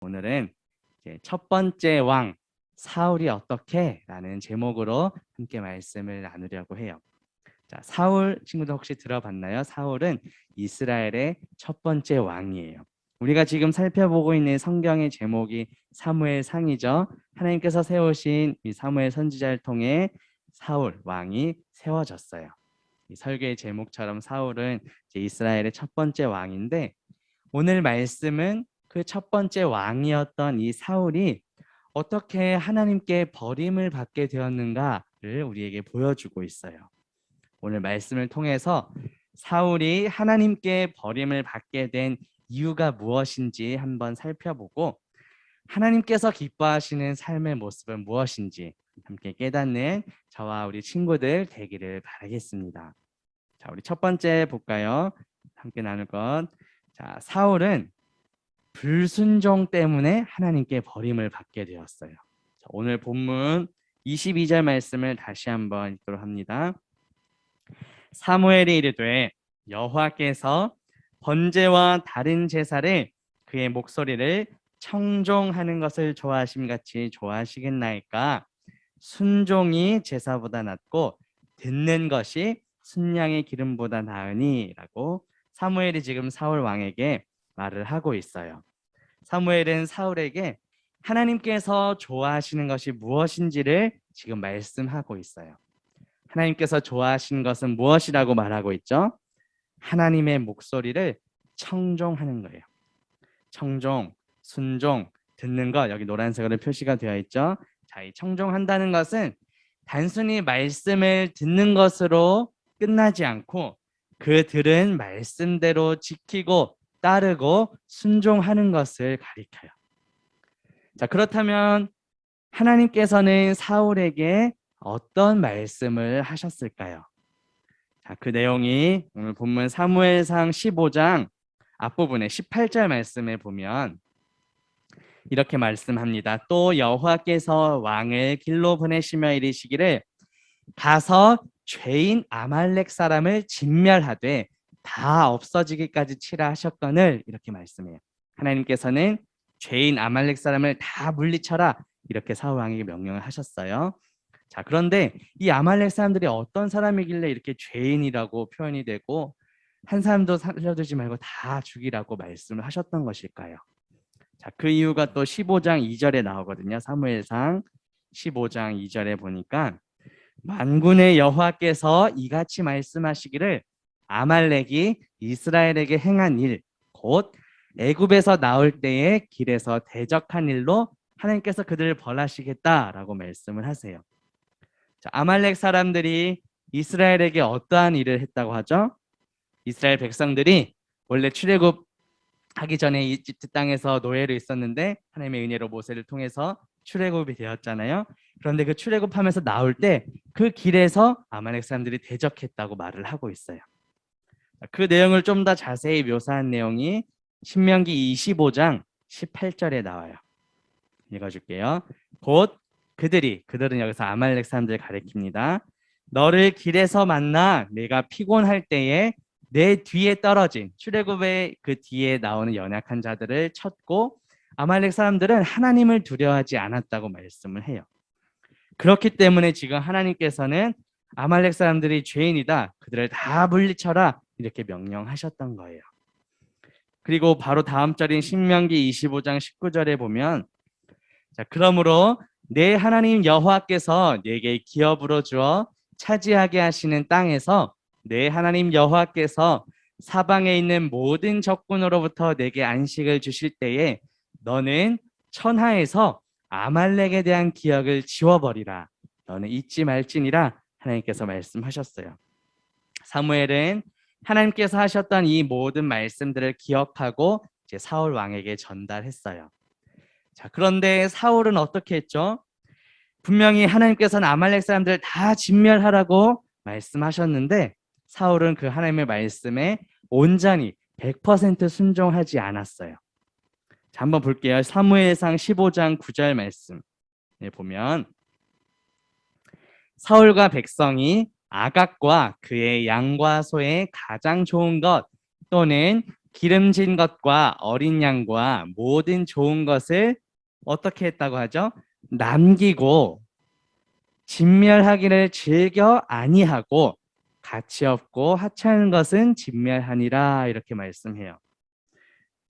오늘은 이제 첫 번째 왕 사울이 어떻게 라는 제목으로 함께 말씀을 나누려고 해요. 자, 사울 친구들 혹시 들어봤나요? 사울은 이스라엘의 첫 번째 왕이에요. 우리가 지금 살펴보고 있는 성경의 제목이 사무엘상이죠. 하나님께서 세우신 이 사무엘 선지자를 통해 사울 왕이 세워졌어요. 이 설교의 제목처럼 사울은 이제 이스라엘의 첫 번째 왕인데, 오늘 말씀은 그 첫 번째 왕이었던 이 사울이 어떻게 하나님께 버림을 받게 되었는가를 우리에게 보여주고 있어요. 오늘 말씀을 통해서 사울이 하나님께 버림을 받게 된 이유가 무엇인지 한번 살펴보고, 하나님께서 기뻐하시는 삶의 모습은 무엇인지 함께 깨닫는 저와 우리 친구들 되기를 바라겠습니다. 자, 우리 첫 번째 볼까요? 함께 나눌 것. 자, 사울은 불순종 때문에 하나님께 버림을 받게 되었어요. 자, 오늘 본문 22절 말씀을 다시 한번 읽도록 합니다. 사무엘이 이르되 여호와께서 번제와 다른 제사를 그의 목소리를 청종하는 것을 좋아하심 같이 좋아하시겠나이까? 순종이 제사보다 낫고 듣는 것이 순양의 기름보다 나으니 라고 사무엘이 지금 사울 왕에게 말을 하고 있어요. 사무엘은 사울에게 하나님께서 좋아하시는 것이 무엇인지를 지금 말씀하고 있어요. 하나님께서 좋아하시는 것은 무엇이라고 말하고 있죠? 하나님의 목소리를 청종하는 거예요. 청종, 순종, 듣는 것, 여기 노란색으로 표시가 되어 있죠. 자, 이 청종한다는 것은 단순히 말씀을 듣는 것으로 끝나지 않고 그 들은 말씀대로 지키고 따르고 순종하는 것을 가리켜요. 자, 그렇다면 하나님께서는 사울에게 어떤 말씀을 하셨을까요? 자, 그 내용이 오늘 본문 사무엘상 15장 앞부분에 18절 말씀에 보면 이렇게 말씀합니다. 또 여호와께서 왕을 길로 보내시며 이르시기를 가서 죄인 아말렉 사람을 진멸하되 다 없어지기까지 치라 하셨거늘, 이렇게 말씀해요. 하나님께서는 죄인 아말렉 사람을 다 물리쳐라, 이렇게 사울 왕에게 명령을 하셨어요. 자, 그런데 이 아말렉 사람들이 어떤 사람이길래 이렇게 죄인이라고 표현이 되고 한 사람도 살려두지 말고 다 죽이라고 말씀을 하셨던 것일까요? 자, 그 이유가 또 15장 2절에 나오거든요. 사무엘상 15장 2절에 보니까 만군의 여호와께서 이같이 말씀하시기를 아말렉이 이스라엘에게 행한 일, 곧 애굽에서 나올 때에 길에서 대적한 일로 하나님께서 그들을 벌하시겠다라고 말씀을 하세요. 자, 아말렉 사람들이 이스라엘에게 어떠한 일을 했다고 하죠? 이스라엘 백성들이 원래 출애굽하기 전에 이집트 땅에서 노예로 있었는데 하나님의 은혜로 모세를 통해서 출애굽이 되었잖아요. 그런데 그 출애굽하면서 나올 때 그 길에서 아말렉 사람들이 대적했다고 말을 하고 있어요. 그 내용을 좀 더 자세히 묘사한 내용이 신명기 25장 18절에 나와요. 읽어줄게요. 곧 그들은 여기서 아말렉 사람들을 가리킵니다. 너를 길에서 만나 내가 피곤할 때에 내 뒤에 떨어진, 출애굽의 그 뒤에 나오는 연약한 자들을 쳤고, 아말렉 사람들은 하나님을 두려워하지 않았다고 말씀을 해요. 그렇기 때문에 지금 하나님께서는 아말렉 사람들이 죄인이다, 그들을 다 물리쳐라, 이렇게 명령하셨던 거예요. 그리고 바로 다음 절인 신명기 25장 19절에 보면, 자, 그러므로 내 하나님 여호와께서 내게 기업으로 주어 차지하게 하시는 땅에서 내 하나님 여호와께서 사방에 있는 모든 적군으로부터 내게 안식을 주실 때에 너는 천하에서 아말렉에 대한 기억을 지워버리라. 너는 잊지 말지니라. 하나님께서 말씀하셨어요. 사무엘은 하나님께서 하셨던 이 모든 말씀들을 기억하고 이제 사울 왕에게 전달했어요. 자, 그런데 사울은 어떻게 했죠? 분명히 하나님께서는 아말렉 사람들을 다 진멸하라고 말씀하셨는데 사울은 그 하나님의 말씀에 온전히 100% 순종하지 않았어요. 자, 한번 볼게요. 사무엘상 15장 9절 말씀 보면 사울과 백성이 아각과 그의 양과 소의 가장 좋은 것 또는 기름진 것과 어린 양과 모든 좋은 것을 어떻게 했다고 하죠? 남기고 진멸하기를 즐겨 아니하고 가치 없고 하찮은 것은 진멸하니라 이렇게 말씀해요.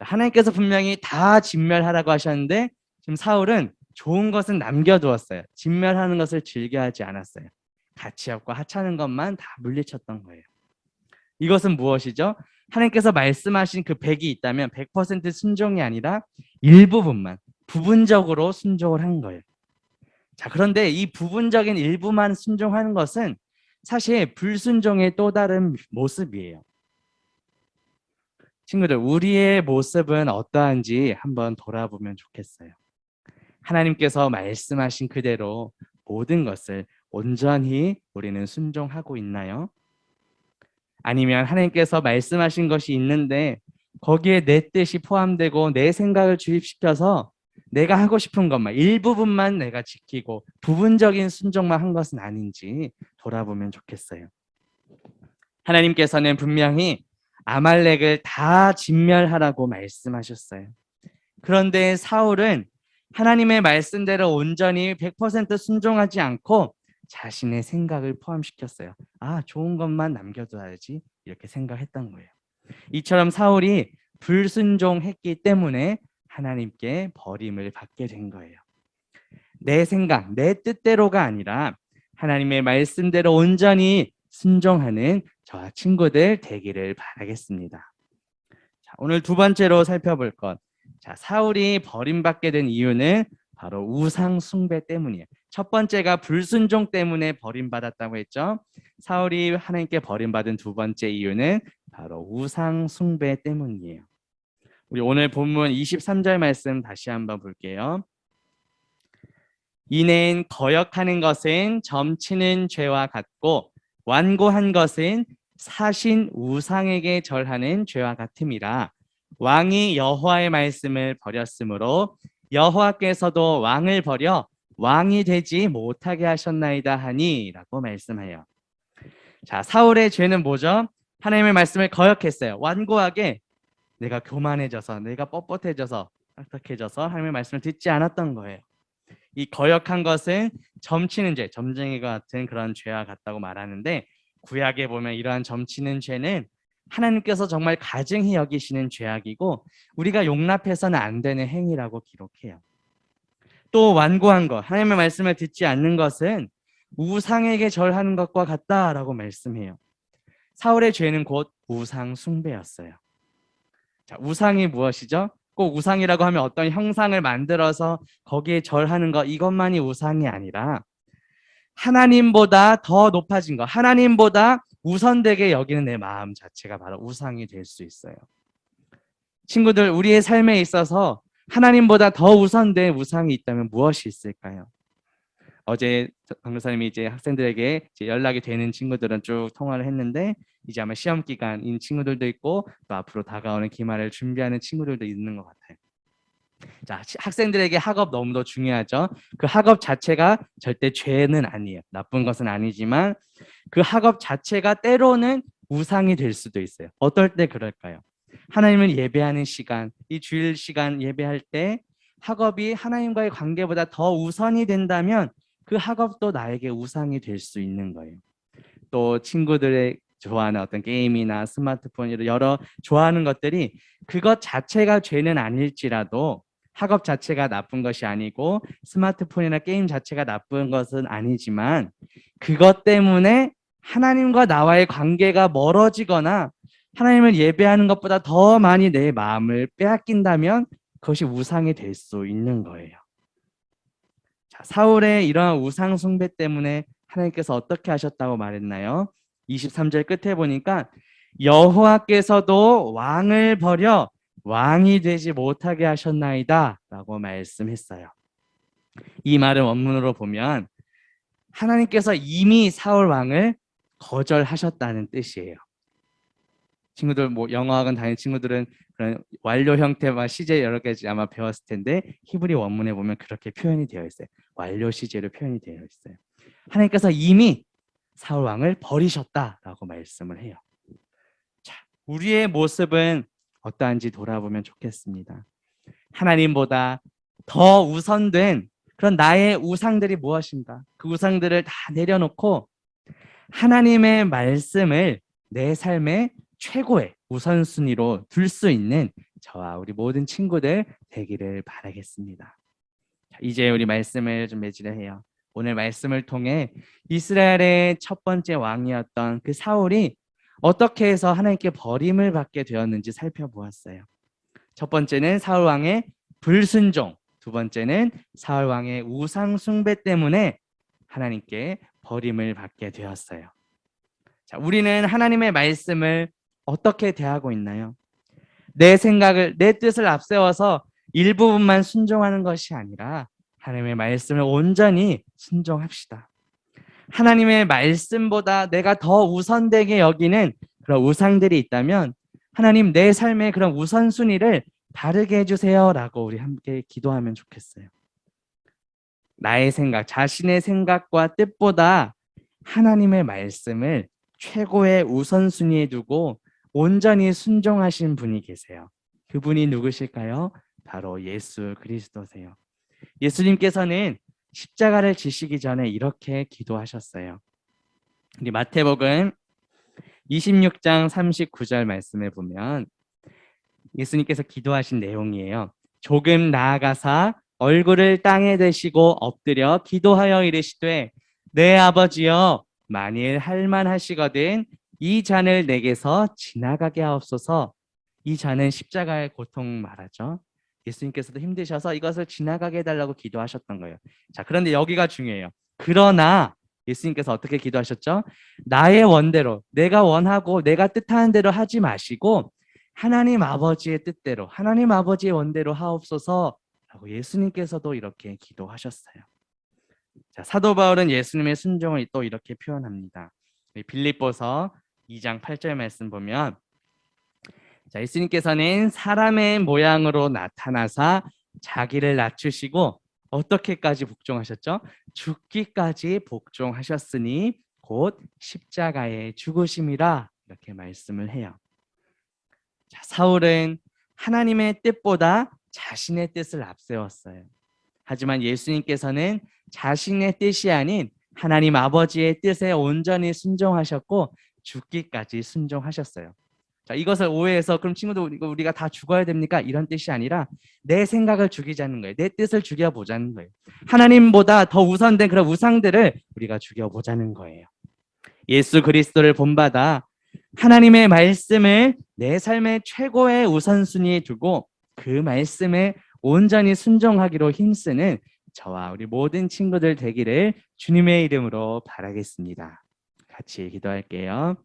하나님께서 분명히 다 진멸하라고 하셨는데 지금 사울은 좋은 것은 남겨두었어요. 진멸하는 것을 즐겨하지 않았어요. 가치 없고 하찮은 것만 다 물리쳤던 거예요. 이것은 무엇이죠? 하나님께서 말씀하신 그 100이 있다면 100% 순종이 아니라 일부분만 부분적으로 순종을 한 거예요. 자, 그런데 이 부분적인 일부만 순종하는 것은 사실 불순종의 또 다른 모습이에요. 친구들, 우리의 모습은 어떠한지 한번 돌아보면 좋겠어요. 하나님께서 말씀하신 그대로 모든 것을 온전히 우리는 순종하고 있나요? 아니면 하나님께서 말씀하신 것이 있는데 거기에 내 뜻이 포함되고 내 생각을 주입시켜서 내가 하고 싶은 것만 일부분만 내가 지키고 부분적인 순종만 한 것은 아닌지 돌아보면 좋겠어요. 하나님께서는 분명히 아말렉을 다 진멸하라고 말씀하셨어요. 그런데 사울은 하나님의 말씀대로 온전히 100% 순종하지 않고 자신의 생각을 포함시켰어요. 아, 좋은 것만 남겨둬야지 이렇게 생각했던 거예요. 이처럼 사울이 불순종했기 때문에 하나님께 버림을 받게 된 거예요. 내 생각, 내 뜻대로가 아니라 하나님의 말씀대로 온전히 순종하는 저와 친구들 되기를 바라겠습니다. 자, 오늘 두 번째로 살펴볼 것. 자, 사울이 버림받게 된 이유는 바로 우상 숭배 때문이에요. 첫 번째가 불순종 때문에 버림받았다고 했죠. 사울이 하나님께 버림받은 두 번째 이유는 바로 우상 숭배 때문이에요. 우리 오늘 본문 23절 말씀 다시 한번 볼게요. 이는 거역하는 것은 점치는 죄와 같고 완고한 것은 사신 우상에게 절하는 죄와 같음이라. 왕이 여호와의 말씀을 버렸으므로 여호와께서도 왕을 버려 왕이 되지 못하게 하셨나이다 하니라고 말씀해요. 자, 사울의 죄는 뭐죠? 하나님의 말씀을 거역했어요. 완고하게 내가 교만해져서, 내가 뻣뻣해져서, 딱딱해져서 하나님의 말씀을 듣지 않았던 거예요. 이 거역한 것은 점치는 죄, 점쟁이와 같은 그런 죄와 같다고 말하는데 구약에 보면 이러한 점치는 죄는 하나님께서 정말 가증히 여기시는 죄악이고 우리가 용납해서는 안 되는 행위라고 기록해요. 또 완고한 것, 하나님의 말씀을 듣지 않는 것은 우상에게 절하는 것과 같다라고 말씀해요. 사울의 죄는 곧 우상 숭배였어요. 자, 우상이 무엇이죠? 꼭 우상이라고 하면 어떤 형상을 만들어서 거기에 절하는 것 이것만이 우상이 아니라 하나님보다 더 높아진 것, 하나님보다 우선되게 여기는 내 마음 자체가 바로 우상이 될 수 있어요. 친구들, 우리의 삶에 있어서 하나님보다 더 우선된 우상이 있다면 무엇이 있을까요? 어제 강교사님이 이제 학생들에게 이제 연락이 되는 친구들은 쭉 통화를 했는데 이제 아마 시험 기간인 친구들도 있고 또 앞으로 다가오는 기말을 준비하는 친구들도 있는 것 같아요. 자, 학생들에게 학업 너무도 중요하죠. 그 학업 자체가 절대 죄는 아니에요. 나쁜 것은 아니지만 그 학업 자체가 때로는 우상이 될 수도 있어요. 어떨 때 그럴까요? 하나님을 예배하는 시간, 이 주일 시간 예배할 때 학업이 하나님과의 관계보다 더 우선이 된다면 그 학업도 나에게 우상이 될 수 있는 거예요. 또 친구들의 좋아하는 어떤 게임이나 스마트폰 이런 여러 좋아하는 것들이 그것 자체가 죄는 아닐지라도 학업 자체가 나쁜 것이 아니고 스마트폰이나 게임 자체가 나쁜 것은 아니지만 그것 때문에 하나님과 나와의 관계가 멀어지거나 하나님을 예배하는 것보다 더 많이 내 마음을 빼앗긴다면 그것이 우상이 될 수 있는 거예요. 자, 사울의 이러한 우상 숭배 때문에 하나님께서 어떻게 하셨다고 말했나요? 23절 끝에 보니까 여호와께서도 왕을 버려 왕이 되지 못하게 하셨나이다 라고 말씀했어요. 이 말은 원문으로 보면 하나님께서 이미 사울 왕을 거절하셨다는 뜻이에요. 친구들 뭐 영어학원 다니는 친구들은 그런 완료 형태와 시제 여러 가지 아마 배웠을 텐데 히브리 원문에 보면 그렇게 표현이 되어 있어요. 완료 시제로 표현이 되어 있어요. 하나님께서 이미 사울 왕을 버리셨다라고 말씀을 해요. 자, 우리의 모습은 어떠한지 돌아보면 좋겠습니다. 하나님보다 더 우선된 그런 나의 우상들이 무엇인가? 그 우상들을 다 내려놓고 하나님의 말씀을 내 삶의 최고의 우선순위로 둘 수 있는 저와 우리 모든 친구들 되기를 바라겠습니다. 이제 우리 말씀을 좀 매지를 해요. 오늘 말씀을 통해 이스라엘의 첫 번째 왕이었던 그 사울이 어떻게 해서 하나님께 버림을 받게 되었는지 살펴보았어요. 첫 번째는 사울 왕의 불순종, 두 번째는 사울 왕의 우상 숭배 때문에 하나님께 버림을 받게 되었어요. 자, 우리는 하나님의 말씀을 어떻게 대하고 있나요? 내 생각을, 내 뜻을 앞세워서 일부분만 순종하는 것이 아니라 하나님의 말씀을 온전히 순종합시다. 하나님의 말씀보다 내가 더 우선되게 여기는 그런 우상들이 있다면 하나님 내 삶의 그런 우선순위를 다르게 해주세요 라고 우리 함께 기도하면 좋겠어요. 나의 생각, 자신의 생각과 뜻보다 하나님의 말씀을 최고의 우선순위에 두고 온전히 순종하신 분이 계세요. 그분이 누구실까요? 바로 예수 그리스도세요. 예수님께서는 십자가를 지시기 전에 이렇게 기도하셨어요. 우리 마태복음 26장 39절 말씀에 보면 예수님께서 기도하신 내용이에요. 조금 나아가사 얼굴을 땅에 대시고 엎드려 기도하여 이르시되 내 아버지여 만일 할만하시거든 이 잔을 내게서 지나가게 하옵소서. 이 잔은 십자가의 고통 말하죠. 예수님께서도 힘드셔서 이것을 지나가게 해달라고 기도하셨던 거예요. 자, 그런데 여기가 중요해요. 그러나 예수님께서 어떻게 기도하셨죠? 나의 원대로, 내가 원하고 내가 뜻하는 대로 하지 마시고 하나님 아버지의 뜻대로, 하나님 아버지의 원대로 하옵소서 라고 예수님께서도 이렇게 기도하셨어요. 자, 사도 바울은 예수님의 순종을 또 이렇게 표현합니다. 빌립보서 2장 8절 말씀 보면 자, 예수님께서는 사람의 모양으로 나타나사 자기를 낮추시고 어떻게까지 복종하셨죠? 죽기까지 복종하셨으니 곧 십자가에 죽으심이라 이렇게 말씀을 해요. 자, 사울은 하나님의 뜻보다 자신의 뜻을 앞세웠어요. 하지만 예수님께서는 자신의 뜻이 아닌 하나님 아버지의 뜻에 온전히 순종하셨고 죽기까지 순종하셨어요. 자, 이것을 오해해서 그럼 친구들 우리가 다 죽어야 됩니까? 이런 뜻이 아니라 내 생각을 죽이자는 거예요. 내 뜻을 죽여보자는 거예요. 하나님보다 더 우선된 그런 우상들을 우리가 죽여보자는 거예요. 예수 그리스도를 본받아 하나님의 말씀을 내 삶의 최고의 우선순위에 두고 그 말씀에 온전히 순종하기로 힘쓰는 저와 우리 모든 친구들 되기를 주님의 이름으로 바라겠습니다. 같이 기도할게요.